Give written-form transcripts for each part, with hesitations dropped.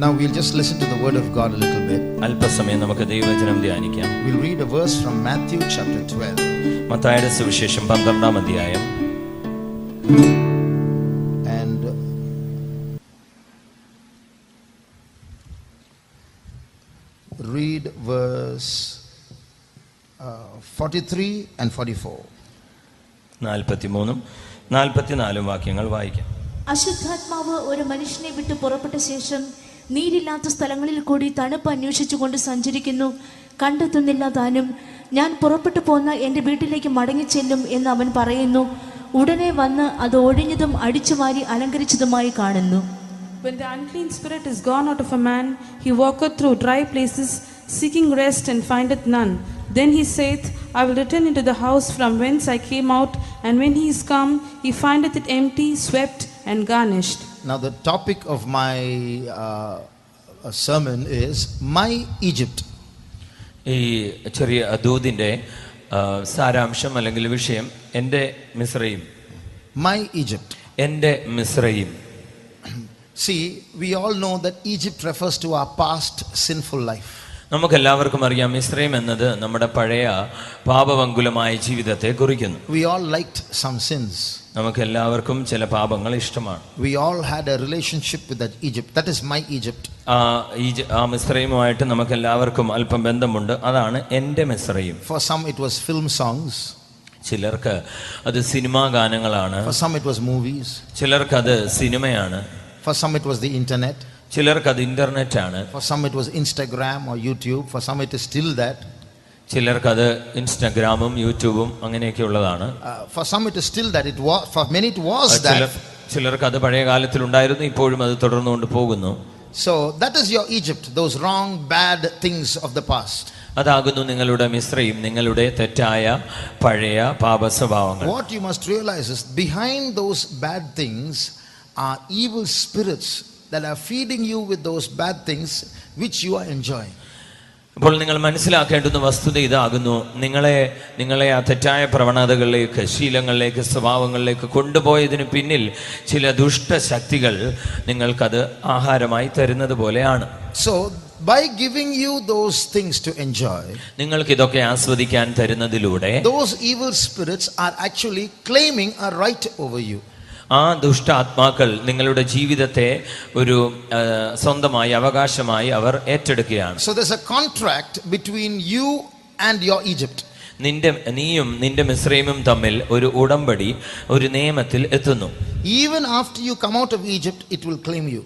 Now we'll just listen to the word of God a little bit. അല്പസമയം നമുക്ക് ദൈവവചനം ധ്യാനിക്കാം. We'll read a verse from Matthew chapter 12. മത്തായിയുടെ സുവിശേഷം 12-ാം അധ്യായം. And read verse 43 and 44. 43-ഉം 44-ഉം വാക്യങ്ങൾ വായിക്കാം. അശുദ്ധാത്മാവ് ഒരു മനുഷ്യനെ വിട്ട് പുറപ്പെട്ട ശേഷം നീരില്ലാത്ത സ്ഥലങ്ങളിൽ കൂടി തണുപ്പ് അന്വേഷിച്ചുകൊണ്ട് സഞ്ചരിക്കുന്നു. കണ്ടെത്തുന്നില്ല. താനും ഞാൻ പുറപ്പെട്ടു പോന്ന എൻ്റെ വീട്ടിലേക്ക് മടങ്ങിച്ചെല്ലും എന്ന് അവൻ പറയുന്നു. ഉടനെ വന്ന് അത് ഒഴിഞ്ഞതും അടിച്ചുമാരി അലങ്കരിച്ചതുമായി കാണുന്നു. When the unclean spirit is gone out of a man, he walketh through dry places, seeking rest, and findeth none. Then he saith, I will return into the house from whence I came out. And when he is come, he findeth it empty, swept, and garnished. Now the topic of my sermon is My Egypt. ഈ ചെറിയ ദൂതിൻ്റെ സാരാംശം അല്ലെങ്കിൽ വിഷയം എൻ്റെ മിസ്രയീം. My Egypt. എൻ്റെ മിസ്രയീം. See, we all know that Egypt refers to our past sinful life. നമുക്കെല്ലാവർക്കും അറിയാം, മിസ്രയീം എന്നത് നമ്മുടെ പഴയ പാപവങ്കുലമായ ജീവിതത്തെ കുറിക്കുന്നു. We all liked some sins. നമുക്കെല്ലാവർക്കും ചില പാപങ്ങൾ ഇഷ്ടമാണ്. We all had a relationship with that Egypt. That is my Egypt. ആ മിസ്രയീമുമായിട്ട് നമുക്കെല്ലാവർക്കും അല്പം ബന്ധമുണ്ട്. അതാണ് എൻ്റെ മിസ്രയീം. For some it was film songs. ചിലർക്ക് അത് സിനിമാ ഗാനങ്ങളാണ്. For some it was movies. ചിലർക്ക് അത് സിനിമയാണ്. For some it was the internet. ചിലർക്ക് അത് ഇന്റർനെറ്റ് ആണ്. For some it was Instagram or YouTube. For some it is still that. ചിലർക്കത് ഇൻസ്റ്റഗ്രാമും യൂട്യൂബും അങ്ങനെയൊക്കെ ഉള്ളതാണ്. For some it is still that. It was, for many it was that. ചിലർക്ക് അത് പഴയ കാലത്തിൽ ഉണ്ടായിരുന്നു, ഇപ്പോഴും അത് തുടർന്നുകൊണ്ട് പോകുന്നു. So that is your Egypt, those wrong bad things of the past. അതാകുന്നു നിങ്ങളുടെ മിസ്രയീം, നിങ്ങളുടെ തെറ്റായ പഴയ പാപ സ്വഭാവങ്ങൾ. What you must realize is behind those bad things are evil spirits that are feeding you with those bad things which you are enjoying. അപ്പോൾ നിങ്ങൾ മനസ്സിലാക്കേണ്ടുന്ന വസ്തുത ഇതാകുന്നു, നിങ്ങളെ ആ തെറ്റായ പ്രവണതകളിലേക്ക്, ശീലങ്ങളിലേക്ക്, സ്വഭാവങ്ങളിലേക്ക് കൊണ്ടുപോയതിന് പിന്നിൽ ചില ദുഷ്ടശക്തികൾ നിങ്ങൾക്കത് ആഹാരമായി തരുന്നത് പോലെയാണ്. So by giving you those things to enjoy, നിങ്ങൾക്ക് ഇതൊക്കെ ആസ്വദിക്കാൻ തരുന്നതിലൂടെ those evil spirits are actually claiming a right over you. ആ ദുഷ്ടാത്മാക്കൾ നിങ്ങളുടെ ജീവിതത്തെ ഒരു സ്വന്തമായി അവകാശമായി അവർ ഏറ്റെടുക്കുകയാണ്. So there's a contract between you and your Egypt. നീയും നിന്റെ മിസ്രയീമും തമ്മിൽ ഒരു ഉടമ്പടി, ഒരു നിയമത്തിൽ എത്തുന്നു. Even after you come out of Egypt, it will claim you.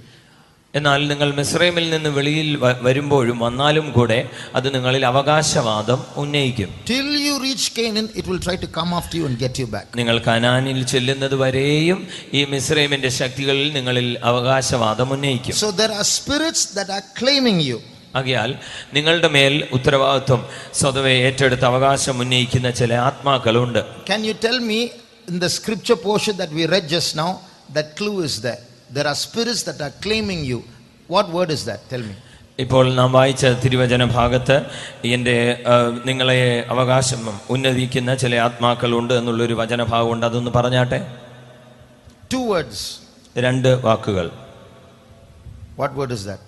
എന്നാൽ നിങ്ങൾ മിസ്രയീമിൽ നിന്ന് വെളിയിൽ വരുമ്പോഴും വന്നാലും കൂടെ അത് നിങ്ങളിൽ അവകാശവാദം ഉന്നയിക്കും. Till you reach Canaan, it will try to come after you and get you back. നിങ്ങൾ കനാനിൽ ചെല്ലുന്നത് വരെയും ഈ മിസ്രയീമിന്റെ ശക്തികളിൽ നിങ്ങളിൽ അവകാശവാദം ഉന്നയിക്കും. So there are spirits that are claiming you. ആകയാൽ നിങ്ങളുടെ മേൽ ഉത്തരവാദിത്വം സ്വതവേ ഏറ്റെടുത്ത് അവകാശം ഉന്നയിക്കുന്ന ചില ആത്മാക്കളുണ്ട്. Can you tell me in the scripture portion that we read just now, that clue is there? There are spirits that are claiming you. What word is that? Tell me. ഇപ്പോൾ നാം വായിച്ച തിരുവചന ഭാഗത്ത് നിങ്ങളെ അവകാശം ഉന്നയിക്കുന്ന ചില ആത്മാക്കളുണ്ട് എന്നുള്ളൊരു വചനഭാഗമുണ്ട്. അതൊന്ന് പറഞ്ഞാട്ടെ. 2 words. 2 വാക്കുകൾ. What word is that?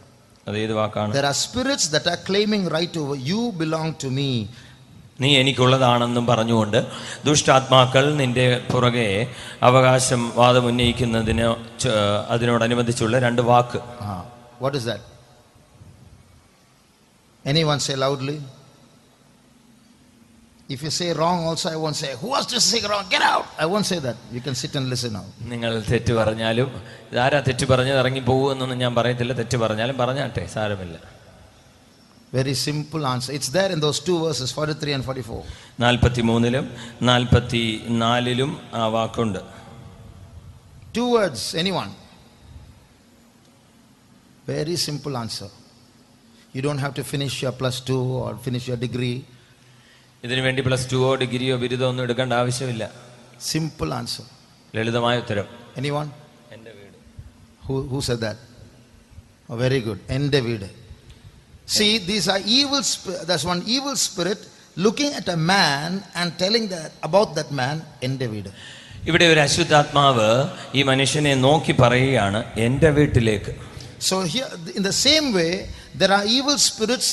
അതേത് വാക്കാണ്? There are spirits that are claiming right over you, belong to me. നീ എനിക്കുള്ളതാണെന്നും പറഞ്ഞുകൊണ്ട് ദുഷ്ടാത്മാക്കൾ നിന്റെ പുറകെ അവകാശം വാദം ഉന്നയിക്കുന്നതിന് അതിനോടനുബന്ധിച്ചുള്ള 2 വാക്ക്. What is that? Anyone say loudly? If you say wrong also, I won't say, who wants to say wrong? Get out! I won't say that. You can sit and listen now. നിങ്ങൾ തെറ്റ് പറഞ്ഞാലും, ഇതാരാ തെറ്റ് പറഞ്ഞത് ഇറങ്ങി പോകുമെന്നൊന്നും ഞാൻ പറയത്തില്ല. തെറ്റ് പറഞ്ഞാലും പറഞ്ഞാട്ടെ, സാരമില്ല. Very simple answer. It's there in those 2 verses, 43 and 44. 43-ലും 44-ലും ആ വാക്കുണ്ട്. 2 words. Anyone? Very simple answer. You don't have to finish your +2 or finish your degree. ഇതിനു വേണ്ടി +2ഓ ഡിഗ്രിയോ ബിരുദമോ ഒന്നും എടുക്കേണ്ട ആവശ്യമില്ല. Simple answer. ലളിതമായ ഉത്തരം. Anyone? എൻ്റെ വീട്. Who said that? Oh, very good. എൻ്റെ വീട്. See, these are evil. There's one evil spirit looking at a man and telling that about that man, എൻ്റെ വീട്. ഇവിടെ ഒരു അശുദ്ധാത്മാവ് ഈ മനുഷ്യനെ നോക്കി പറയുകയാണ്, എൻ്റെ വീട്ടിലേക്ക്. So here, in the same way, there are evil spirits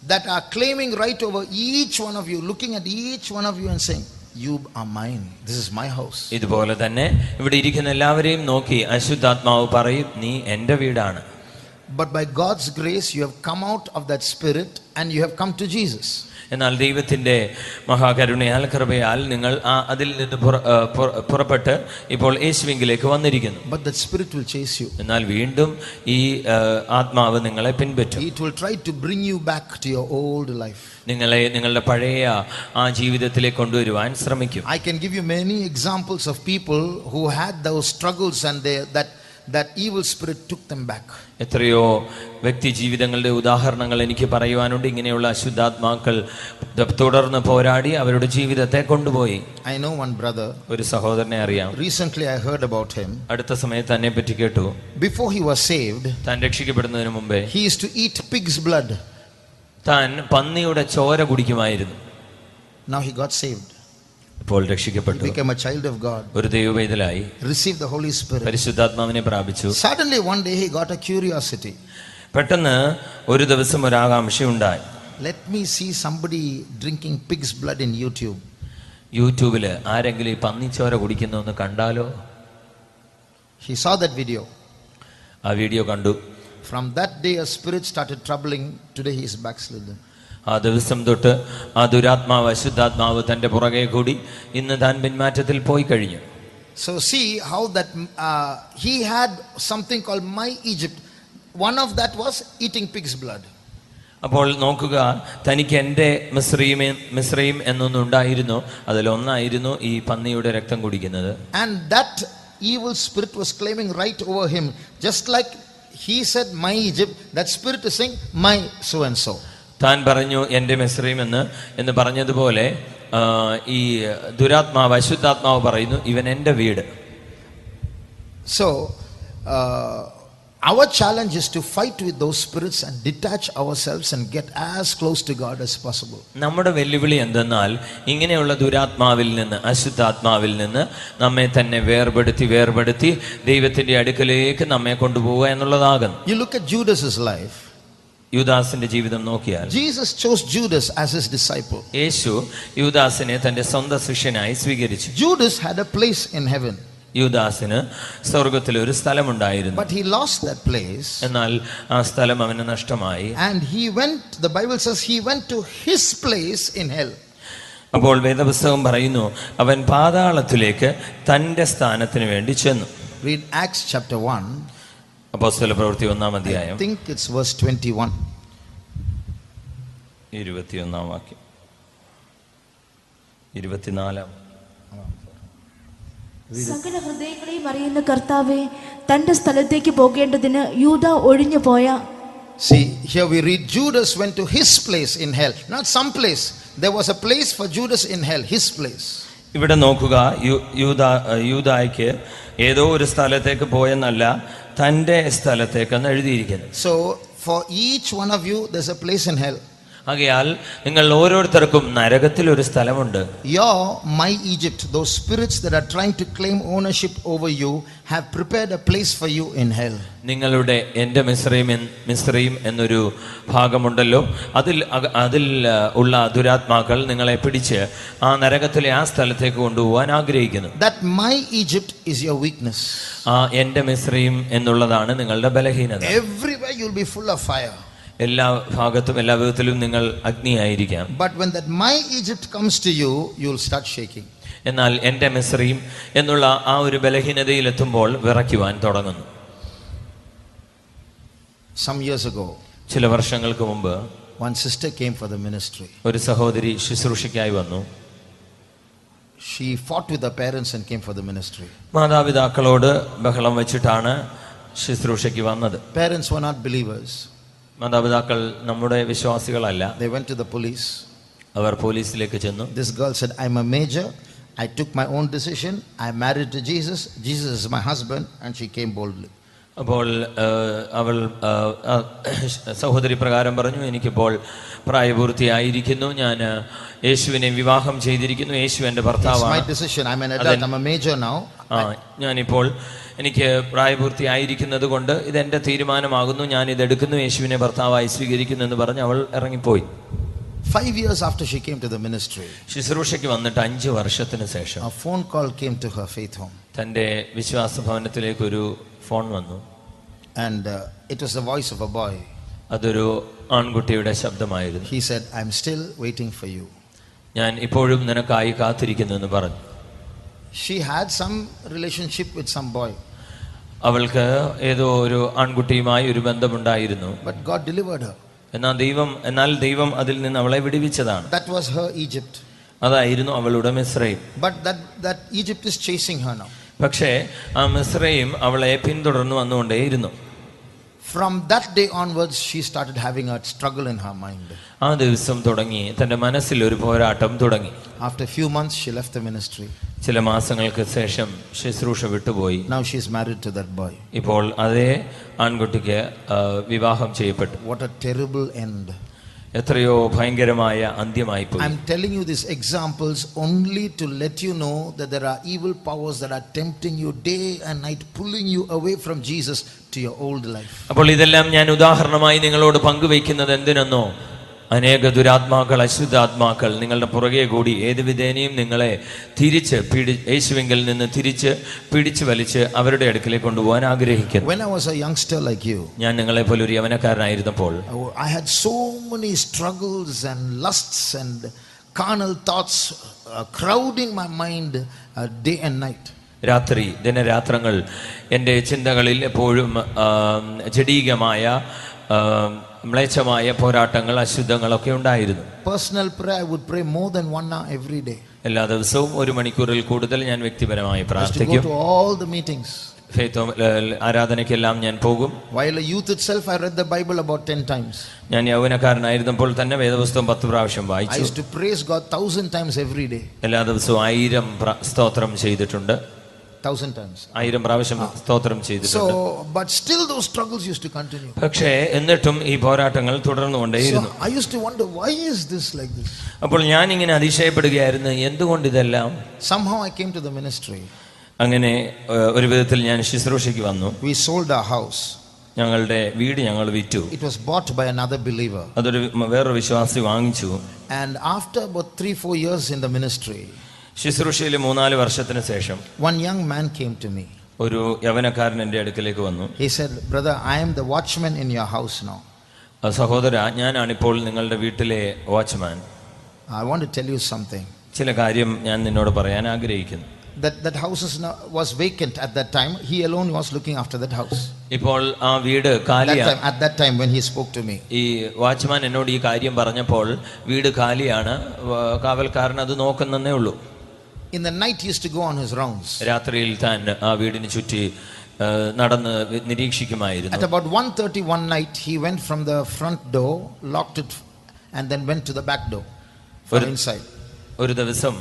that are claiming right over each one of you, looking at each one of you and saying, you are mine, this is my house. ഇതുപോലെ തന്നെ ഇവിടെ ഇരിക്കുന്ന എല്ലാവരെയും നോക്കി അശുദ്ധാത്മാവ് പറയും, നീ എൻ്റെ വീടാണ്. But by God's grace, you have come out of that spirit and you have come to Jesus. എന്നാൽ ദൈവത്തിൻ്റെ മഹാകരുണയാൽ കൃപയാൽ നിങ്ങൾ അതിൽ നിന്ന് പുറപ്പെട്ട് ഇപ്പോൾ യേശുവിലേക്ക് വന്നിരിക്കുന്നു. But that spirit will chase you. എന്നാൽ വീണ്ടും ഈ ആത്മാവ് നിങ്ങളെ പിൻപറ്റും. It will try to bring you back to your old life. നിങ്ങളെ നിങ്ങളുടെ പഴയ ആ ജീവിതത്തിലേക്ക് കൊണ്ടുവരുവാൻ ശ്രമിക്കും. I can give you many examples of people who had those struggles and that evil spirit took them back. എത്രയോ വ്യക്തി ജീവിതങ്ങളുടെ ഉദാഹരണങ്ങൾ എനിക്ക് പറയുവാനുണ്ട്. ഇങ്ങനെയുള്ള അശുദ്ധാത്മാക്കൾ തുടർന്ന് പോരാടി അവരുടെ ജീവിതത്തെ കൊണ്ടുപോയി. I know one brother. ഒരു സഹോദരനെ അറിയാം. Recently I heard about him. അടുത്ത സമയത്ത് തന്നെ പറ്റി കേട്ടു. Before he was saved, താൻ രക്ഷിക്കപ്പെടുന്നതിന് മുമ്പേ he used to eat pig's blood. താൻ പന്നിയുടെ ചോര കുടിക്കുമായിരുന്നു. Now he got saved. ഇപ്പോൾ He രക്ഷിക്കപ്പെട്ടു. became a child of God. ഒരു ദൈവവേദലായി. Received the Holy Spirit. പരിശുദ്ധാത്മാവിനെ പ്രാപിച്ചു. Suddenly one day he got a curiosity. പെട്ടെന്ന് ഒരു ദിവസം ഒരു ആകാംക്ഷ ഉണ്ടായി. Let me see somebody drinking pig's blood in YouTube. യൂട്യൂബിൽ ആരെങ്കിലും ഈ പന്നിച്ചോര കുടിക്കുന്നൊന്ന് കണ്ടാലോ? He saw that video. ആ വീഡിയോ കണ്ടു. From that day a spirit started troubling. Today he is backslidden. ആ ദിവസം തൊട്ട് ആ ദുരാത്മാവ് അശുദ്ധാത്മാവ് തൻ്റെ പുറകെ കൂടി ഇന്ന് താൻ പിന്മാറ്റത്തിൽ പോയി കഴിഞ്ഞു. So see how that he had something called My Egypt. One of that was eating pig's blood. അപ്പോൾ നോക്കുക, തനിക്ക് എൻ്റെ മിസ്രയീം എന്നൊന്നുണ്ടായിരുന്നു. അതിലൊന്നായിരുന്നു ഈ പന്നിയുടെ രക്തം കുടിക്കുന്നത്. And that evil spirit was claiming right over him. Just like he said My Egypt, that spirit is saying my so and so. താൻ പറഞ്ഞു എൻ്റെ മിസ്രയീം എന്ന് പറഞ്ഞതുപോലെ ഈ ദുരാത്മാവ് അശുദ്ധാത്മാവ് പറയുന്നു, ഇവൻ എൻ്റെ വീട്. So our challenge is to fight with those spirits and detach ourselves and get as close to God as possible. നമ്മുടെ വെല്ലുവിളി എന്തെന്നാൽ ഇങ്ങനെയുള്ള ദുരാത്മാവിൽ നിന്ന് അശുദ്ധാത്മാവിൽ നിന്ന് നമ്മെ തന്നെ വേർപെടുത്തി ദൈവത്തിന്റെ അടുക്കലേക്ക് നമ്മെ കൊണ്ടുപോവുക എന്നുള്ളതാകുന്നു. You look at Judas's life. യൂദാസിന്റെ ജീവിതം നോക്കിയാൽ Jesus chose Judas as his disciple. യേശു യൂദാസിനെ തന്റെ സ്വന്തം ശിഷ്യനായി സ്വീകരിച്ചു. Judas had a place in heaven. യൂദാസിന് സ്വർഗത്തിൽ ഒരു സ്ഥലമുണ്ടായിരുന്നു. But he lost that place. എന്നാൽ ആ സ്ഥലം അവന് നഷ്ടമായി. And he went, the Bible says he went to his place in hell. അപ്പോൾ വേദപുസ്തകം പറയുന്നു, അവൻ പാതാളത്തിലേക്ക് തന്റെ സ്ഥാനത്തിന് വേണ്ടി ചെന്നു. Read Acts chapter 1. അപ്പോസ്തലപ്രവൃത്തി 1-ാം അധ്യായം. I think it's verse 21. 21-ാം വാക്യം. 24-ാം. സകല ഹൃദയങ്ങളെയും അറിയുന്ന കർത്താവേ, തന്റെ സ്ഥലത്തേക്ക് പോകേണ്ടതിന് യൂദാ ഒഴിഞ്ഞു പോയ. See, here we read Judas went to his place in hell. Not some place. There was a place for Judas in hell, his place. ഇവിടെ നോക്കുക, യൂദായ്ക്ക് ഏതോ ഒരു സ്ഥലത്തേക്ക് പോയെന്നല്ല, തൻ്റെ സ്ഥലത്തേക്കെന്ന് എഴുതിയിരിക്കുന്നു. So for each one of you there's a place in hell. ആകയാൽ നിങ്ങൾ ഓരോരുത്തർക്കും നരകത്തിൽ ഒരു സ്ഥലമുണ്ട്. Your My Egypt, those spirits that are trying to claim ownership over you, have prepared a place for you in hell. നിങ്ങളുടെ എൻ്റെ മിസ്രയീം എന്നൊരു ഭാഗമുണ്ടല്ലോ, അതിൽ ഉള്ള ദുരാത്മാക്കൾ നിങ്ങളെ പിടിച്ച് ആ നരകത്തിലെ ആ സ്ഥലത്തേക്ക് കൊണ്ടുപോകാൻ ആഗ്രഹിക്കുന്നു. That My Egypt is your weakness. ആ എൻ്റെ മിസ്രയീം എന്നുള്ളതാണ് നിങ്ങളുടെ ബലഹീനത. Everywhere you'll be full of fire. എല്ലാ ഭാഗത്തും എല്ലാ വിധത്തിലും നിങ്ങൾ അഗ്നിയായിരിക്കാം. But when that My Egypt comes to you, you'll start shaking. എന്നാൽ എൻ്റെ മിസ്രയീം എന്നുള്ള ആ ഒരു ബലഹീനതയിൽ എത്തുമ്പോൾ വിറയ്ക്കുവാൻ തുടങ്ങുന്നു. Some years ago, ചില വർഷങ്ങൾക്ക് മുമ്പ് one sister came for the ministry. ഒരു സഹോദരി ശുശ്രൂഷയ്ക്കായി വന്നു. She fought with her parents and came for the ministry. മാതാപിതാക്കളോട് ബഹളം വെച്ചിട്ടാണ് ശുശ്രൂഷയ്ക്ക് വന്നത്. Parents were not believers. മാതാപിതാക്കൾ നമ്മുടെ വിശ്വാസികളല്ല. They went to the police. അവർ പോലീസിലേക്ക് ചെന്നു. This girl said, I'm a major. I took my own decision. I married to Jesus. Jesus is my husband. And she came boldly. അപ്പോൾ അവൾ സഹോദരി പ്രകാരം പറഞ്ഞു, എനിക്കിപ്പോൾ പ്രായപൂർത്തിയായിരിക്കുന്നു, ഞാൻ യേശുവിനെ വിവാഹം ചെയ്തിരിക്കുന്നു, യേശു എൻ്റെ ഭർത്താവാണ്. ഞാനിപ്പോൾ എനിക്ക് പ്രായപൂർത്തിയായിരിക്കുന്നത് കൊണ്ട് ഇതെൻ്റെ തീരുമാനമാകുന്നു, ഞാൻ ഇതെടുക്കുന്നു, യേശുവിനെ ഭർത്താവായി സ്വീകരിക്കുന്നു എന്ന് പറഞ്ഞ് അവൾ ഇറങ്ങിപ്പോയി. 5 years after she came to the ministry, ശുശ്രൂഷയ്ക്ക് വന്നിട്ട് 5 വർഷത്തിന് ശേഷം a phone call came to her faith home. തൻ്റെ വിശ്വാസ ഭവനത്തിലേക്ക് ഒരു ഫോൺ വന്നു. And it was the voice of a boy. അതൊരു ആൺകുട്ടിയുടെ ശബ്ദമായിരുന്നു. He said, I'm still waiting for you. ഞാൻ ഇപ്പോഴും നിനക്കായി കാത്തിരിക്കുന്നു എന്ന് പറഞ്ഞു. She had some relationship with some boy. അവൾക്ക് ഏതോ ഒരു ആൺകുട്ടിയുമായി ഒരു ബന്ധമുണ്ടായിരുന്നു. But God delivered her. എന്നാൽ ദൈവം അതിൽ നിന്ന് അവളെ വിടുവിച്ചതാണ്. That was her Egypt. അതായിരുന്നു അവളുടെ മിസ്രയീം. But that Egypt is chasing her now. പക്ഷേ ആ മിസ്രയീം അവളെ പിന്തുടർന്നു വന്നുകൊണ്ടേയിരുന്നു. From that day onwards, she started having a struggle in her mind. ആ ദിവസം തുടങ്ങി തന്റെ മനസ്സിൽ ഒരു പോരാട്ടം തുടങ്ങി. After a few months, she left the ministry. ചില മാസങ്ങൾക്ക് ശേഷം ശുശ്രൂഷ വിട്ടുപോയി. Now she is married to that boy. ഇപ്പോൾ അതേ ആൺകുട്ടിക്ക് വിവാഹം ചെയ്യപ്പെട്ടു. What a terrible end. എത്രയോ ഭയങ്കരമായ അന്ത്യമായി പോയി. I'm telling you these examples only to let you know that there are evil powers that are tempting you day and night, pulling you away from Jesus to your old life. അപ്പോൾ ഇതെല്ലാം ഞാൻ ഉദാഹരണമായി നിങ്ങളോട് പങ്കുവയ്ക്കുന്നത് എന്തിനെന്നോ, അനേക ദുരാത്മാക്കൾ, അശുദ്ധാത്മാക്കൾ നിങ്ങളുടെ പുറകെ കൂടി ഏത് വിധേനയും നിങ്ങളെ തിരിച്ച് യേശുവിങ്കിൽ നിന്ന് തിരിച്ച് പിടിച്ചു വലിച്ച് അവരുടെ അടുക്കിലേക്ക് കൊണ്ടുപോകാൻ ആഗ്രഹിക്കുന്നു. When I was a youngster like you, ഞാൻ നിങ്ങളെ പോലെ ഒരു യവനക്കാരനായിരുന്നപ്പോൾ I had so many struggles and lusts and carnal thoughts crowding my mind day and night. ദിനരാത്രങ്ങൾ എൻ്റെ ചിന്തകളിൽ എപ്പോഴും ജഡീകമായ മ്ലേച്ഛമായ പോരാട്ടങ്ങൾ, അശുദ്ധങ്ങളൊക്കെ ഉണ്ടായിരുന്നു. Personal prayer, I would pray more than 1 hour every day. എല്ലാ ദിവസവും 1 മണിക്കൂറിൽ കൂടുതൽ ഞാൻ വ്യക്തിപരമായി പ്രാർത്ഥിക്കും. To go to all the meetings. ആരാധനയ്ക്കെല്ലാം ഞാൻ പോകും. While a youth itself, I read the Bible about 10 times. ഞാൻ യൗവനക്കാരനായിരുന്നപ്പോൾ തന്നെ വേദപുസ്തകം 10 പ്രാവശ്യം വായിച്ചു. I used to praise God 1000 times every day. എല്ലാ ദിവസവും 1000 സ്തോത്രം ചെയ്തിട്ടുണ്ട്. 1000 times. 1000 പ്രാവശ്യം സ്തോത്രം ചെയ്തിട്ടുണ്ട്. So, but still those struggles used to continue. പക്ഷേ എന്നിട്ടും ഈ പോരാട്ടങ്ങൾ തുടർന്നുകൊണ്ടേയിരുന്നു. So I used to wonder, why is this like this? അപ്പോൾ ഞാൻ ഇങ്ങനെ അതിശയപ്പെടുകയായിരുന്നു, എന്തുകൊണ്ട് ഇതെല്ലാം. Somehow I came to the ministry. അങ്ങനെ ഒരു വിധത്തിൽ ഞാൻ ശുശ്രൂഷയ്ക്ക് വന്നു. We sold our house. ഞങ്ങളുടെ വീട് ഞങ്ങൾ വിറ്റു. It was bought by another believer. അതൊരു വേറൊരു വിശ്വാസി വാങ്ങിച്ചു. And after about 3-4 years in the ministry, ശുശ്രൂഷയിലെ 3-4 വർഷത്തിന് ശേഷം one young man came to me. ഒരു യവനക്കാരൻ എൻ്റെ അടുക്കലേക്ക് വന്നു. He said, brother, I am the watchman in your house now. സഹോദര, ഞാനാണിപ്പോൾ നിങ്ങളുടെ വീട്ടിലെ watchman. I want to tell you something. ചില കാര്യം ഞാൻ നിന്നോട് പറയാൻ ആഗ്രഹിക്കുന്നു. That house was vacant at that time. He alone was looking after that house. ഇപ്പോൾ ആ വീട് കാലിയാണ്. At that time when he spoke to me. ഈ വാച്ച്മാൻ എന്നോട് ഈ കാര്യം പറഞ്ഞപ്പോൾ വീട് കാലിയാണ്, കാവൽക്കാരൻ അത് നോക്കുന്നേ ഉള്ളൂ. In the night he used to go on his rounds. രാത്രിയിൽ താൻ ആ വീടിന് ചുറ്റി നടന്ന് നിരീക്ഷിക്കുമായിരുന്നു. At about 1:30 one night he went from the front door, locked it and then went to the back door for inside. ഒരു ദിവസം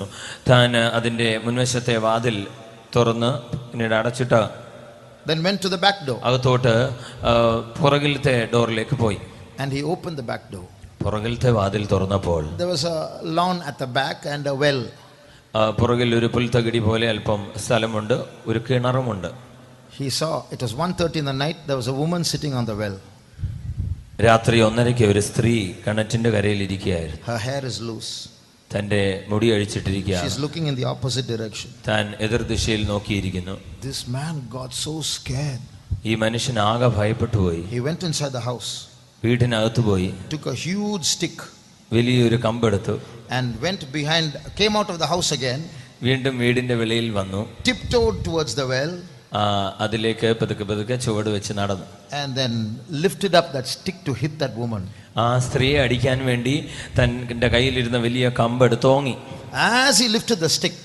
താൻ അതിന്റെ മുൻവശത്തെ വാതിൽ തുറന്ന് പിന്നീട് അടച്ചിട്ട് then went to the back door. അകത്തോട്ട് പുറകിലത്തെ ഡോറിലേക്ക് പോയി. And he opened the back door. പുറകിലത്തെ വാതിൽ തുറന്നപ്പോൾ there was a lawn at the back and a well. പുറകിൽ ഒരു പുൽത്തകിടി പോലെ അല്പം സ്ഥലമുണ്ട്, ഒരു കിണറുമുണ്ട്. He saw, it was 1:30 in the night, there was a woman sitting on the well. രാത്രി 1:30 ഒരു സ്ത്രീ കിണറ്റിന്റെ കരയിൽ ഇരിക്കുകയായിരുന്നു. Her hair is loose. തന്റെ മുടി അഴിച്ചിട്ടിരിക്കുകയാണ്. She is looking in the opposite direction. താൻ എതിർദിശയിൽ നോക്കിയിരിക്കുന്നു. This man got so scared. ഈ മനുഷ്യൻ ആകെ ഭയപ്പെട്ടു പോയി. He went inside the house. വീട്ടിനകത്ത് പോയി. Took a huge stick. വലിയൊരു കമ്പെടുത്തു. And went behind, came out of the house again. വീണ്ടും വീടിന്റെ വെളിയിൽ വന്നു. Tiptoed towards the well. അതിലേക്ക് പതുക്കെ ചുവട് വെച്ച് നടന്നു. And then lifted up that stick to hit that woman. ആ സ്ത്രീയെ അടിക്കാൻ വേണ്ടി തന്റെ കയ്യിലിരുന്ന വലിയ കമ്പെടുത്ത് ഓങ്ങി. As he lifted the stick,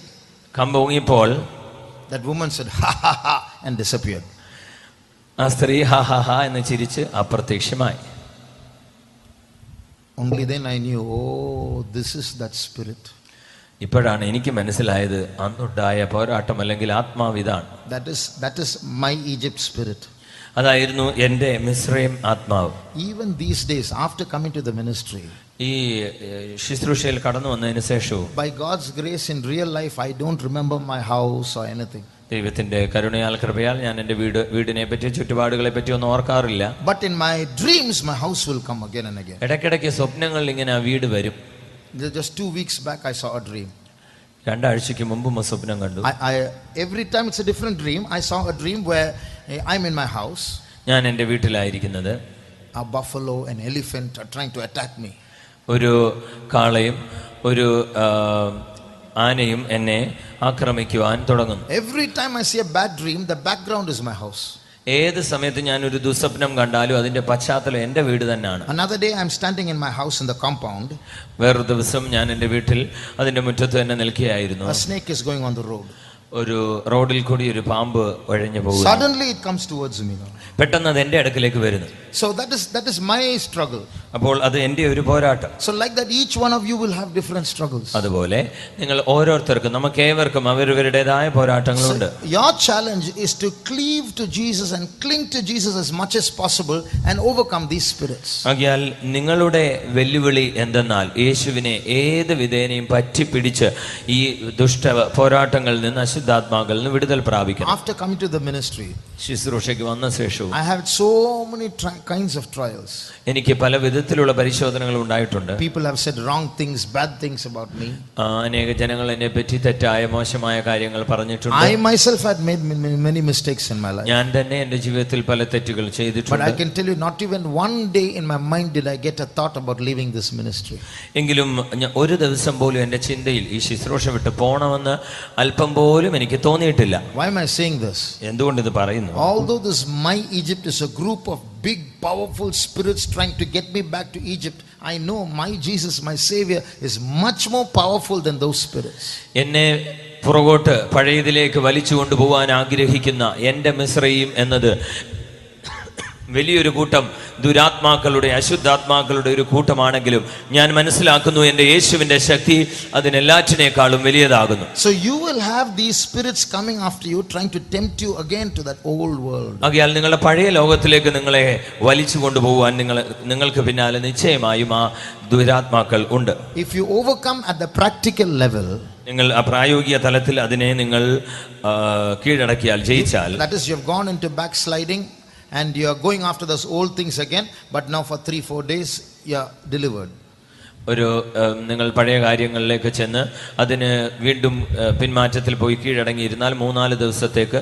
കമ്പ് ഓങ്ങിയപ്പോൾ that woman said ha ha ha and disappeared. ആ സ്ത്രീ ഹാ ഹാ ഹാ എന്ന് ചിരിച്ച് അപ്രത്യക്ഷമായി. Only then I knew, oh, this is that spirit. ഇപ്പോഴാണ് എനിക്ക് മനസ്സിലായത് അന്നുണ്ടായ പോരാട്ടം അല്ലെങ്കിൽ ആത്മാവിതാണ്. That is my Egypt spirit. അതായിരുന്നു എൻ്റെ മിസ്രൈം ആത്മാവ്. Even these days, after coming to the ministry, ഈ ശുശ്രൂഷയിൽ കടന്നു വന്നതിന് ശേഷവും by God's grace in real life, I don't remember my house or anything. ദൈവത്തിന്റെ കരുണയാൽ കൃപയാൽ ഞാൻ എൻ്റെ വീടിനെ പറ്റി ചുറ്റുപാടുകളെ പറ്റി ഒന്നും ഓർക്കാറില്ല. But in my dreams, my house will come again and again. ഇടയ്ക്കിടയ്ക്ക് സ്വപ്നങ്ങളിൽ ഇങ്ങനെ ആ വീട് വരും. Just 2 weeks back, I saw a dream. 2 ആഴ്ചയ്ക്ക് മുമ്പും സ്വപ്നം കണ്ടു. Every time it's a different dream. I saw a dream where I'm in my house. ഞാൻ എൻ്റെ വീട്ടിലായിരിക്കുന്നത്. A buffalo, an elephant are trying to attack me. ഒരു കാളയും ഒരു ആനയും എന്നെ ആക്രമിക്കുവാൻ തുടങ്ങുന്നു. Every time I see a bad dream, the background is my house. ഏത് സമയത്ത് ഞാൻ ഒരു ദുസ്വപ്നം കണ്ടാലും അതിന്റെ പശ്ചാത്തലം എൻ്റെ വീട് തന്നെയാണ്. Another day I'm standing in my house in the compound. വേറൊരു ദിവസം ഞാൻ എൻ്റെ വീട്ടിൽ അതിന്റെ മുറ്റത്ത് തന്നെ നിൽക്കുകയായിരുന്നു. A snake is going on the road. ഒരു റോഡിൽ കൂടി ഒരു പാമ്പ് ഒഴഞ്ഞു പോകുന്നു. Suddenly it comes towards me. പെട്ടെന്ന് അത് എൻ്റെ അടുക്കിലേക്ക് വരുന്നു. So that is my struggle. അപ്പോൾ അത് എൻ്റെ ഒരു പോരാട്ടം. So like that, each one of you will have different struggles. അതുപോലെ നിങ്ങൾ ഓരോരുത്തർക്കും നമുക്ക് ഏവർക്കും അവരവരുടേതായ പോരാട്ടങ്ങളുണ്ട്. So your challenge is to cleave to Jesus and cling to Jesus as much as possible and overcome these spirits. ആകയാൽ നിങ്ങളുടെ വെല്ലുവിളി എന്തെന്നാൽ യേശുവിനെ ഏത് വിധേനയും പറ്റിപ്പിടിച്ച് ഈ ദുഷ്ട പോരാട്ടങ്ങളിൽ നിന്ന് അശുദ്ധാത്മാക്കളിൽ നിന്ന് വിടുതൽ പ്രാപിക്കണം. After coming to the ministry, ശുശ്രൂഷയ്ക്ക് വന്ന ശേഷവും I had so many kinds of trials. എനിക്ക് പല വിധത്തിലുള്ള പരിശോധനകൾ ഉണ്ടായിട്ടുണ്ട്. People have said wrong things, bad things about me. അനേക ജനങ്ങൾ എന്നെ പറ്റി തെറ്റായ മോശമായ കാര്യങ്ങൾ പറഞ്ഞിട്ടുണ്ട്. I myself had made many mistakes in my life. ഞാൻ തന്നെ എൻ്റെ ജീവിതത്തിൽ പല തെറ്റുകൾ ചെയ്തിട്ടുണ്ട്. But I can tell you, not even one day in my mind did I get a thought about leaving this ministry. എങ്കിലും ഒരു ദിവസം പോലും എൻ്റെ ചിന്തയിൽ ഈ ശുശ്രൂഷ വിട്ട് പോണമെന്ന് അല്പം പോലും എനിക്ക് തോന്നിയിട്ടില്ല. Why am I saying this? എന്തുകൊണ്ട് ഇത് പറയുന്നു? Although this My Egypt is a group of big powerful spirits trying to get me back to Egypt, I know my Jesus, my Savior, is much more powerful than those spirits. എന്നെ പുറകോട്ട് പഴയതിലേക്ക് വലിച്ചു കൊണ്ടുപോകാൻ ആഗ്രഹിക്കുന്ന എൻ്റെ മിസ്രയീം എന്നത് വലിയൊരു കൂട്ടം ദുരാത്മാക്കളുടെ അശുദ്ധാത്മാക്കളുടെ ഒരു കൂട്ടമാണെങ്കിലും ഞാൻ മനസ്സിലാക്കുന്നു എൻ്റെ യേശുവിൻ്റെ ശക്തി അതിനെല്ലാറ്റിനേക്കാളും വലിയതാകുന്നു. So you will have these spirits coming after you, trying to tempt you again to that old world. ആകയാൽ നിങ്ങളുടെ പഴയ ലോകത്തിലേക്ക് നിങ്ങളെ വലിച്ചു കൊണ്ടുപോകാൻ നിങ്ങൾക്ക് പിന്നാലെ നിശ്ചയമായും ആ ദുരാത്മാക്കൾ ഉണ്ട്. If you overcome at the practical level, നിങ്ങൾ ആ പ്രായോഗിക തലത്തിൽ അതിനെ നിങ്ങൾ കീഴടക്കിയാൽ ജയിച്ചാൽ, that is, you have gone into backsliding and you are going after those old things again, but now for 3-4 days you are delivered. ഒരു നിങ്ങൾ പഴയ കാര്യങ്ങളിലേക്ക് ചെന്ന് അതിന് വീണ്ടും പിന്മാറ്റത്തിൽ പോയി കീഴടങ്ങിയിരുന്നാൽ 3-4 ദിവസത്തേക്ക്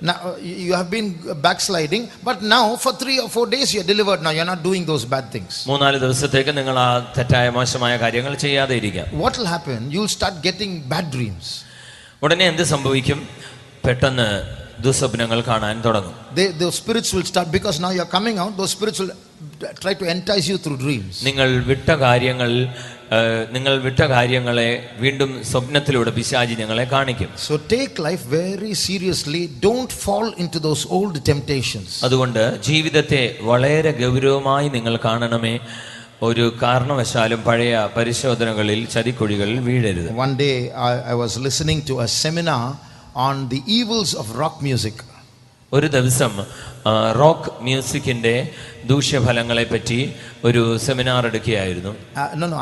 Now you have been backsliding, but now for 3 or 4 days you are delivered. Now you are not doing those bad things. 3-4 ദിവസത്തേക്ക് നിങ്ങൾ ആ തെറ്റായ മോശമായ കാര്യങ്ങൾ ചെയ്യാതെ ഇരിക്കാം. What will happen? You will start getting bad dreams. ഉടനെ എന്ത് സംഭവിക്കും? പെട്ടെന്ന് ദുസ്വപ്നങ്ങൾ കാണാൻ തുടങ്ങും. Those spirits will start, because now you are coming out. Those spirits will try to entice you through dreams. നിങ്ങൾ വിട്ട കാര്യങ്ങളെ വീണ്ടും സ്വപ്നത്തിലൂടെ പിശാചി ഞങ്ങളെ കാണിക്കും. So take life very seriously. Don't fall into those old temptations. അതുകൊണ്ട് ജീവിതത്തെ വളരെ ഗൗരവമായി നിങ്ങൾ കാണണമേ. ഒരു കാരണവശാലും പഴയ പരിശോധനകളിൽ ചതിക്കുഴികളിൽ വീഴരുത്. One day I was listening to a seminar on the evils of rock music. ഒരു ദിവസം റോക്ക് മ്യൂസിക്കിന്റെ ദൂഷ്യഫലങ്ങളെ പറ്റി ഒരു seminar എടുക്കുകയായിരുന്നു.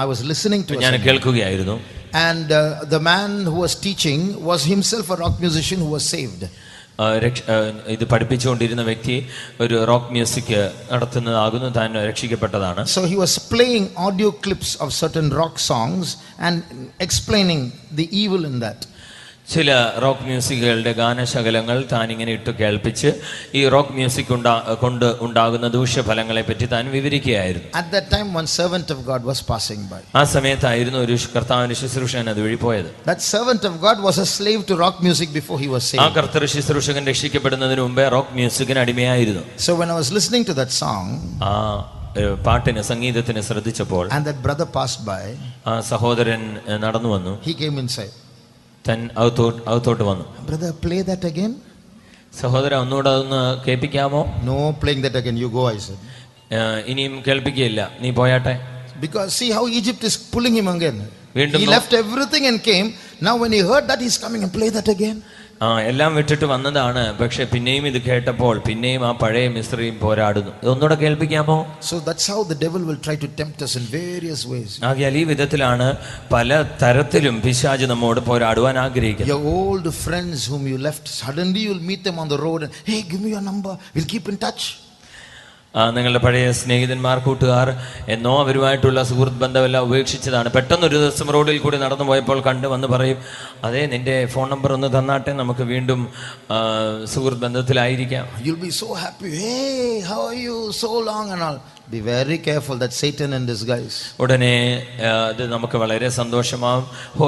I was listening to ഞാൻ കേൾക്കുകയായിരുന്നു. And the man who was teaching was himself a rock musician who was saved. ഇത് പഠിപ്പിച്ചുകൊണ്ടിരുന്ന വ്യക്തി ഒരു rock music നടത്തുന്നതാകുന്നു, താൻ രക്ഷിക്കപ്പെട്ടതാണ്. So he was playing audio clips of certain rock songs and explaining the evil in that. ചില rock മ്യൂസിക്കുകളുടെ ഗാനശകലങ്ങൾ താൻ ഇങ്ങനെ ഇട്ട് കേൾപ്പിച്ച് ഈ rock music കൊണ്ട് ഉണ്ടാകുന്ന ദൂഷ്യഫലങ്ങളെ പറ്റി താൻ വിവരിക്കുകയായിരുന്നു. At that time one servant of God was passing by. ആ സമയത്തായിരുന്നു ഒരു കർത്താവിന്റെ ശുശ്രൂഷകൻ അത് വഴി പോയത്. That servant of God was a slave to rock music before he was saved. ആ കർത്തൃ ശുശ്രൂഷകൻ രക്ഷിക്കപ്പെടുന്നതിന് മുമ്പേ rock മ്യൂസിക്കിന് അടിമയായിരുന്നു. So when I was listening to that song, ആ പാട്ടിന് സംഗീതത്തിന് ശ്രദ്ധിച്ചപ്പോൾ and that brother passed by, ആ സഹോദരൻ നടന്നു വന്നു. he came inside. താൻ അകത്തോട്ട് വന്നു. Brother, play that again. സഹോദരൻ ഒന്നുകൂടെ അതൊന്ന് കേൾപ്പിക്കാമോ? No playing that again, you go, I said. ഇനിയും കേൾപ്പിക്കുകയില്ല, നീ പോയാട്ടെ. Because see how Egypt is pulling him again. വീണ്ടും He left everything and came. Now when he heard that, he's coming and play that again. എല്ലാം വിട്ടിട്ട് വന്നതാണ്. പക്ഷെ പിന്നെയും ഇത് കേട്ടപ്പോൾ പിന്നെയും ആ പഴയ മിസ്രയീം പോരാടുന്നു. ഇതൊന്നുകൂടെ കേൾപ്പിക്കാമോ? So that's how the devil will try to tempt us in various ways. ആകയാൽ ഈ വിധത്തിലാണ് പല തരത്തിലും പിശാച് നമ്മോട് പോരാടുവാൻ ആഗ്രഹിക്കുന്നത്. Your old friends whom you left, suddenly you'll meet them on the road and, hey, give me your number, we'll keep in touch. നിങ്ങളുടെ പഴയ സ്നേഹിതന്മാർ, കൂട്ടുകാർ, എന്നോ അവരുമായിട്ടുള്ള സുഹൃത്ത് ബന്ധമെല്ലാം ഉപേക്ഷിച്ചതാണ്. പെട്ടെന്ന് ഒരു ദിവസം റോഡിൽ കൂടി നടന്നു പോയപ്പോൾ കണ്ടു വന്ന് പറയും, അതെ, നിന്റെ ഫോൺ നമ്പർ ഒന്ന് തന്നാട്ടെ, നമുക്ക് വീണ്ടും സുഹൃത്ത് ബന്ധത്തിലായിരിക്കാം. You'll be so happy. Hey, how are you? So long and all. Be very careful, that Satan in disguise. ഉടനെ ഇത് നമുക്ക് വളരെ സന്തോഷമാവും.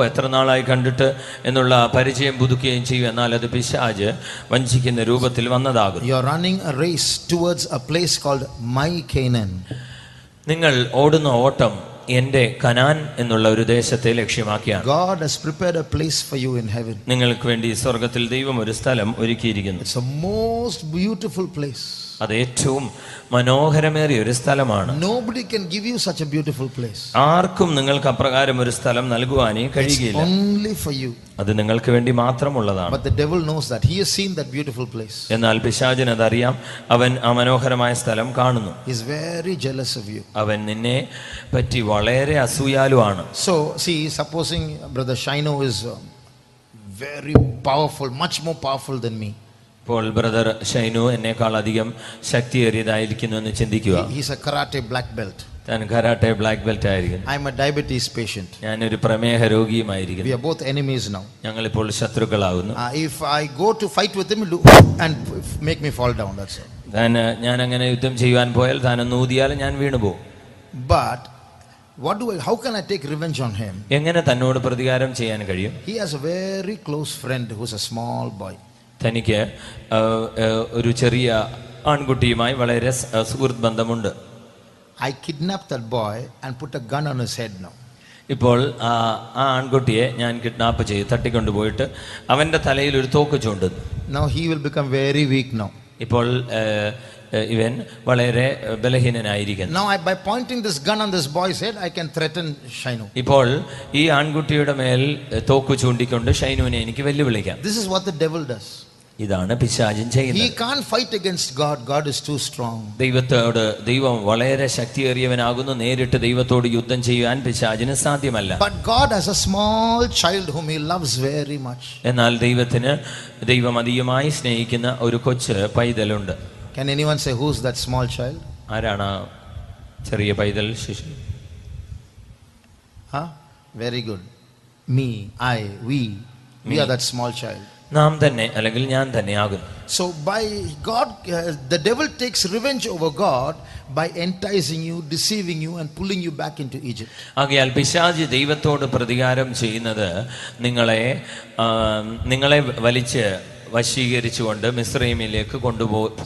എത്ര നാളായി കണ്ടിട്ട് എന്നുള്ള പരിചയം പുതുക്കുകയും ചെയ്യും. എന്നാൽ അത് പിശാച് വഞ്ചിക്കുന്ന രൂപത്തിൽ വന്നതാകും. You are running a race towards a place called My Canaan. നിങ്ങൾ ഓടുന്ന ഓട്ടം എൻ്റെ കനാൻ എന്നുള്ള ഒരു ദേശത്തെ ലക്ഷ്യമാക്കിയാണ്. God has prepared a place for you in heaven. നിങ്ങൾക്ക് വേണ്ടി സ്വർഗത്തിൽ ദൈവം ഒരു സ്ഥലം ഒരുക്കിയിരിക്കുന്നു. It's a most beautiful place. അത് ഏറ്റവും മനോഹരമേറിയ ഒരു സ്ഥലമാണ്. Nobody can give you such a beautiful place. ആർക്കും നിങ്ങൾക്ക് അപ്രകാരം ഒരു സ്ഥലം നൽകുവാനേ കഴിയില്ല. Only for you. അത് നിങ്ങൾക്ക് വേണ്ടി മാത്രമുള്ളതാണ്. But the devil knows that. He has seen that beautiful place. എന്നാൽ പിശാചിന് അതറിയാം. അവൻ ആ മനോഹരമായ സ്ഥലം കാണുന്നു. He is very jealous of you. അവൻ നിന്നെ പറ്റി വളരെ അസൂയാലുവാണ്. So see, supposing brother Shaino is very powerful, much more powerful than me. ഇപ്പോൾ ബ്രദർ ഷൈനു എന്നേക്കാൾ അധികം ശക്തിയേറിയതായിരിക്കുന്നു എന്ന് ചിന്തിക്കുക. He's a karate black belt. താൻ കരാട്ടെ ബ്ലാക്ക് ബെൽറ്റ് ആയിരിക്കുന്നു. I'm a diabetes patient. ഞാനൊരു പ്രമേഹ രോഗിയുമായിരിക്കുന്നു. We are both enemies now. ഞങ്ങളിപ്പോൾ ശത്രുക്കളാകുന്നു. If I go to fight with him, he'll do and make me fall down. That's all. ഞാൻ അങ്ങനെ യുദ്ധം ചെയ്യുവാൻ പോയാൽ താനൊന്ന് ഊതിയാൽ ഞാൻ വീണുപോകും. But how can I take revenge on him? എങ്ങനെ തന്നോട് പ്രതികാരം ചെയ്യാൻ കഴിയും? He has a very close friend who's a small boy. തനിക്ക് ഒരു ചെറിയ ആൺകുട്ടിയുമായി വളരെ സുഹൃത്ത് ബന്ധമുണ്ട്. I kidnapped that boy and put a gun on his head now. ഇപ്പോൾ ആ ആൺകുട്ടിയെ ഞാൻ കിഡ്നാപ്പ് ചെയ്ത് തട്ടിക്കൊണ്ടുപോയിട്ട് അവന്റെ തലയിൽ ഒരു തോക്ക് ചൂണ്ടുന്നു. Now he will become very weak now. ഇപ്പോൾ ഇവൻ വളരെ ബലഹീനനായിരിക്കുന്നു. Now by pointing this gun on this boy's head, I can threaten Shainu. ഇപ്പോൾ ഈ ആൺകുട്ടിയുടെ മേൽ തോക്ക് ചൂണ്ടിക്കൊണ്ട് ഷൈനുവിനെ എനിക്ക് വെല്ലുവിളിക്കാം. This is what the devil does. ഇതാണ് പിശാചൻ ചെയ്യുന്നത്. He can't fight against God. God is too strong. ദൈവം വളരെ ശക്തിയേറിയവനാകുന്നു. നേരിട്ട് ദൈവത്തോട് യുദ്ധം ചെയ്യാൻ പിശാചിന് സാധ്യമല്ല. But God has a small child whom he loves very much. എന്നാൽ ദൈവം അധികമായി സ്നേഹിക്കുന്ന ഒരു കൊച്ചു പൈതലുണ്ട്. Can anyone say who's that small child? ആരാണ് ചെറിയ പൈതൽ ശിശു? Very good. Me, we are that small child. നാം തന്നെ അല്ലെങ്കിൽ ഞാൻ തന്നെ ആകുന്നു. So by God, the devil takes revenge over God by enticing you, deceiving you and pulling you back into Egypt. ആകയാൽ പിശാച് ദൈവത്തോട് പ്രതികാരം ചെയ്യുന്നത് നിങ്ങളെ വലിച്ച് വശീകരിച്ചുകൊണ്ട് മിസ്രയീമിലേക്ക്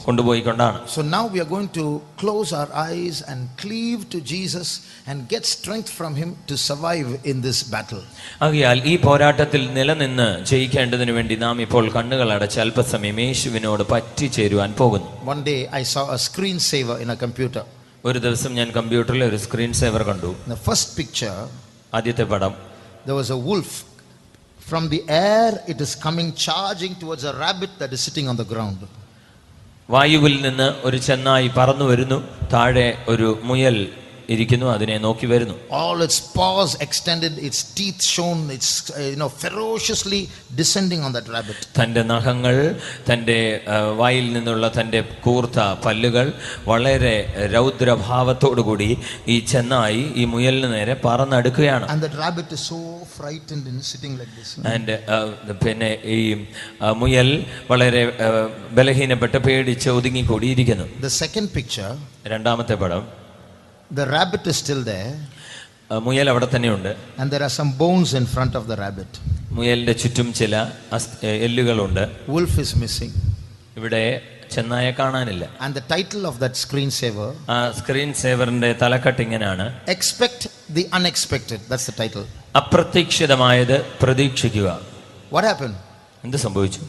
കൊണ്ടുപോയിക്കൊണ്ടാണ്. So now we are going to close our eyes and cleave to Jesus and get strength from him to survive in this battle. ആകയാൽ ഈ പോരാട്ടത്തിൽ നിലനിന്ന് ജയിക്കേണ്ടതിനു വേണ്ടി നാം ഇപ്പോൾ കണ്ണുകൾ അടച്ച് അല്പസമയം യേശുവിനോട് പറ്റിച്ചേരുവാൻ പോകുന്നു. One day I saw a screen saver in a computer. ഒരു ദിവസം ഞാൻ കമ്പ്യൂട്ടറിൽ ഒരു സ്ക്രീൻ സേവർ കണ്ടു. In the first picture, ആദ്യത്തെ പടം, there was a wolf. From the air it is coming charging towards a rabbit that is sitting on the ground. വായുവിൽ നിന്ന് ഒരു ചെന്നായി പറന്നു വരുന്നു. താഴെ ഒരു മുയൽ ഇരിക്കുന്നു, അതിനെ നോക്കി വരുന്നു. All its paws extended, its teeth shown, it's ferociously descending on that rabbit. തന്റെ നഖങ്ങൾ, തന്റെ വായിൽ നിന്നുള്ള തന്റെ കൂർത്ത പല്ലുകൾ വളരെ രൗദ്രഭാവത്തോടുകൂടി ഈ ചെന്നായി ഈ മുയലിന് നേരെ പറന്നെടുക്കുകയാണ്. And that rabbit is so frightened and sitting like this. പിന്നെ ഈ മുയൽ വളരെ ബലഹീനപ്പെട്ട് പേടിച്ച് ഒതുങ്ങിക്കൂടിയിരിക്കുന്നു. The second picture, രണ്ടാമത്തെ പടം, the rabbit is still there. മുയൽ അവിടെ തന്നെയുണ്ട്. And there are some bones in front of the rabbit. മുയലിന്റെ ചുറ്റും ചില എല്ലുകളുണ്ട്. Wolf is missing. ഇവിടെ ചെന്നായെ കാണാനില്ല. And the title of that screen saver, screen സേവറിന്റെ തലക്കെട്ട് ഇങ്ങനെയാണ്: Expect the unexpected. That's the title. അപ്രതീക്ഷിതമായത് പ്രതീക്ഷിക്കുക. What happened? എന്ത് സംഭവിച്ചു?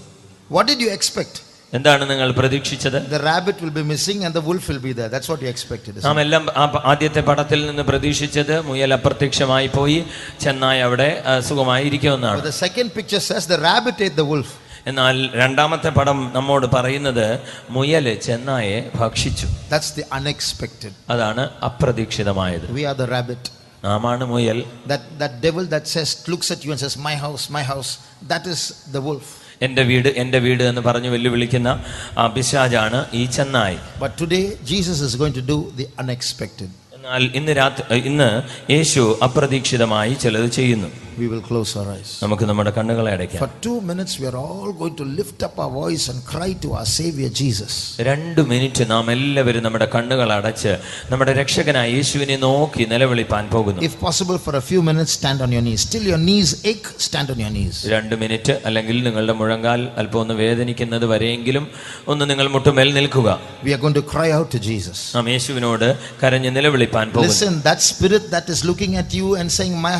What did you expect? എന്താണ് നിങ്ങൾ പ്രതീക്ഷിച്ചത്? The rabbit will be missing and the wolf will be there. That's what you expected. നാം എല്ലാം ആദ്യത്തെ പടത്തിൽ നിന്ന് പ്രതീക്ഷിച്ചത് മുയൽ അപ്രത്യക്ഷമായി പോയി ചെന്നായി അവിടെ സുഖമായി ഇരിക്കുമെന്നാണ്. The second picture says the rabbit ate the wolf. എന്നാൽ രണ്ടാമത്തെ പടം നമ്മോട് പറയുന്നത് മുയല് ചെന്നായെ ഭക്ഷിച്ചു. That's the unexpected. അതാണ് അപ്രതീക്ഷിതമായത്. We are the rabbit. നാമാണ് മുയൽ. That devil that looks at you and says, my house, that is the wolf. എൻ്റെ വീട് എന്ന് പറഞ്ഞു വെല്ലുവിളിക്കുന്ന ആ പിശാചാണ് ഈ ചെന്നായി. But today Jesus is going to do the unexpected. എന്നാൽ ഇന്ന് യേശു അപ്രതീക്ഷിതമായി ചിലത് ചെയ്യുന്നു. We will close our eyes. നമുക്ക് നമ്മുടെ കണ്ണുകളെ അടയ്ക്കാം. For 2 minutes we are all going to lift up our voice and cry to our Savior Jesus. 2 minute നാം എല്ലാവരും നമ്മുടെ കണ്ണുകൾ അടച്ച് നമ്മുടെ രക്ഷകനായ യേശുവിനെ നോക്കി നിലവിളിപ്പാൻ പോകുന്നു. If possible, for a few minutes stand on your knees. Till your knees ache, stand on your knees. 2 minute അല്ലെങ്കിൽ നിങ്ങളുടെ മുഴങ്കാൽ അല്പം ഒന്ന് വേദനിക്കുന്നത് വരെയെങ്കിലും ഒന്ന് നിങ്ങൾ മുട്ടുമേൽ നിൽക്കുക. We are going to cry out to Jesus. നാം യേശുവിനോട് കരഞ്ഞ് നിലവിളിപ്പാൻ പോകുന്നു. Listen, that spirit that is looking at you and saying, my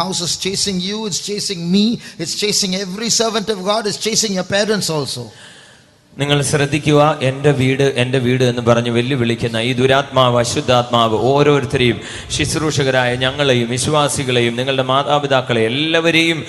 house is chasing you, it's chasing me, it's chasing every servant of God, it's chasing your parents also. നിങ്ങൾ ശ്രദ്ധിക്കുക, എൻ്റെ വീട് എന്ന് പറഞ്ഞ് വെല്ലുവിളിക്കുന്ന ഈ ദുരാത്മാവ്, അശുദ്ധാത്മാവ് ഓരോരുത്തരെയും, ശുശ്രൂഷകരായ ഞങ്ങളെയും വിശ്വാസികളെയും നിങ്ങളുടെ മാതാപിതാക്കളെ എല്ലാവരെയും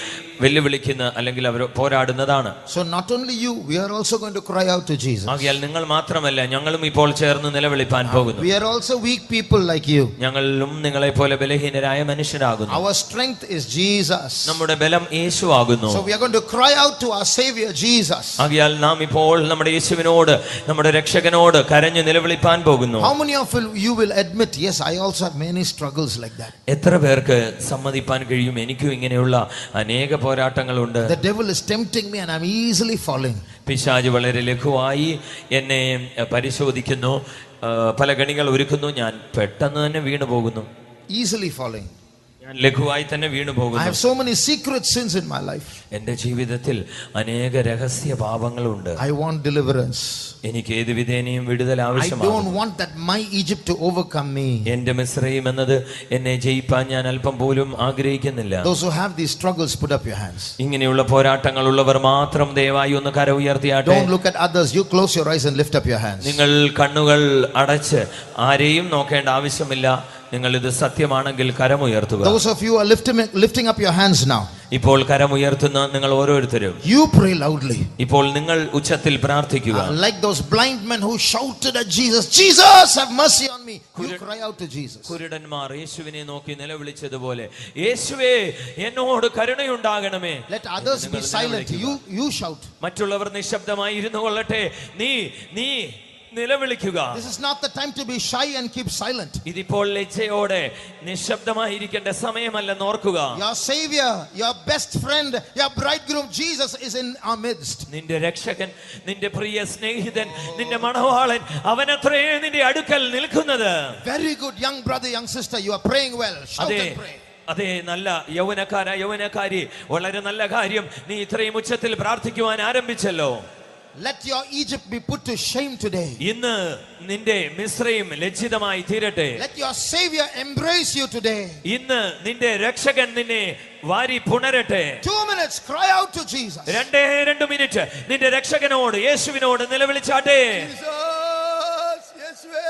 വെല്ലുവിളിക്കുന്ന അല്ലെങ്കിൽ അവർ പോരാടുന്നതാണ്. So not only you, we are also going to cry out to Jesus. ആകയാൽ നിങ്ങൾ മാത്രമല്ല, ഞങ്ങളും ഇപ്പോൾ ചേർന്ന് നിലവിളിപ്പാൻ പോകുന്നു. We are also weak people like you. ഞങ്ങളും നിങ്ങളെ പോലെ ബലഹീനരായ മനുഷ്യരാകുന്നു. Our strength is Jesus. നമ്മുടെ ബലം യേശു ആകുന്നു. So we are going to cry out to our Savior Jesus. ആകയാൽ നാം ഇപ്പോൾ നമ്മുടെ യേശുവിനോട്, നമ്മുടെ രക്ഷകനോട് കരഞ്ഞു നിലവിളിപ്പാൻ പോകുന്നു. How many of you will admit, yes, I also have many struggles like that? എത്ര പേർക്ക് സമ്മതിപ്പാൻ കഴിയും, എനിക്കും ഇങ്ങനെയുള്ള അനേക പോരാട്ടങ്ങളുണ്ട്. The devil is tempting me and I'm easily falling. പിശാച് വളരെ ലഘുവായി എന്നെ പരിശോധിക്കുന്നു, പല കണികൾ ഒരുക്കുന്നു, ഞാൻ പെട്ടെന്ന് തന്നെ വീണു പോകുന്നു. Easily falling. ഞാൻ ലഘുവായി തന്നെ വീണു പോകുന്നു. I have so many secret sins in my life. എൻ്റെ ജീവിതത്തിൽ അനേക രഹസ്യ പാപങ്ങളുണ്ട്. I want deliverance. എനിക്ക് ഏത് വിധേനയും വിടുതൽ I ആവശ്യമാണ്. don't want that my Egypt to overcome me. എൻ്റെ മിസ്രയീം എന്നത് എന്നെ ജയിപ്പാൻ ഞാൻ അല്പം പോലും ആഗ്രഹിക്കുന്നില്ല. Those who have these struggles, put up your hands. ഇങ്ങനെയുള്ള പോരാട്ടങ്ങളുള്ളവർ മാത്രം ദയവായി ഒന്ന് കര ഉയർത്തിയാട്ടെ. Don't look at others. You close your eyes and lift up your hands. നിങ്ങൾ കണ്ണുകൾ അടച്ച് ആരെയും നോക്കേണ്ട ആവശ്യമില്ല. നിങ്ങൾ ഇത് സത്യമാണെങ്കിൽ കരമുയർത്തുക. Those of you are lifting up your hands now. ഇപ്പോൾ കരമുയർത്തുന്ന നിങ്ങൾ ഓരോരുത്തരും You pray loudly. ഇപ്പോൾ നിങ്ങൾ ഉച്ചത്തിൽ പ്രാർത്ഥിക്കുക. Like those blind men who shouted at Jesus, Jesus, have mercy on me. You cry out to Jesus. കുരുടന്മാർ യേശുവിനെ നോക്കി നിലവിളിച്ചതുപോലെ, യേശുവേ എന്നോട് കരുണയുണ്ടാകണമേ. Let others be silent. You shout. മറ്റുള്ളവർ നിശബ്ദമായി ഇരുന്നു കൊള്ളട്ടെ, നീ നിലവിളിക്കുക. This is not the time to be shy and keep silent. ഇതിപ്പോൾ ലജ്ജയോടെ നിശബ്ദമായിരിക്കേണ്ട സമയമല്ലെന്ന് ഓർക്കുക. Your Savior, your best friend, your bridegroom Jesus is in our midst. നിന്റെ രക്ഷകൻ, നിന്റെ പ്രിയ സ്നേഹിതൻ, നിന്റെ മണവാളൻ അവനത്രേ നിന്റെ അടുക്കൽ നിൽക്കുന്നത്. Very good, young brother, young sister, you are praying well. Shout and pray. അതെ, നല്ല യൗവനക്കാരി, വളരെ നല്ല കാര്യം. നീ ഇത്രയും ഉച്ചത്തിൽ പ്രാർത്ഥിക്കുവാൻ ആരംഭിച്ചല്ലോ. Let your Egypt be put to shame today. ഇന്ന് നിന്റെ മിസ്രയീം ലജ്ജിതമായി തീരട്ടെ. Let your Savior embrace you today. ഇന്ന് നിന്റെ രക്ഷകൻ നിന്നെ വാരി പുണരട്ടെ. 2 minutes, cry out to Jesus. 2 minute നിന്റെ രക്ഷകനോട്, യേശുവിനോട് നിലവിളിച്ചാട്ടെ. Jesus, Yeshua,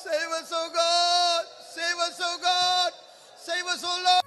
save us, oh God, save us, oh God, save us, oh Lord.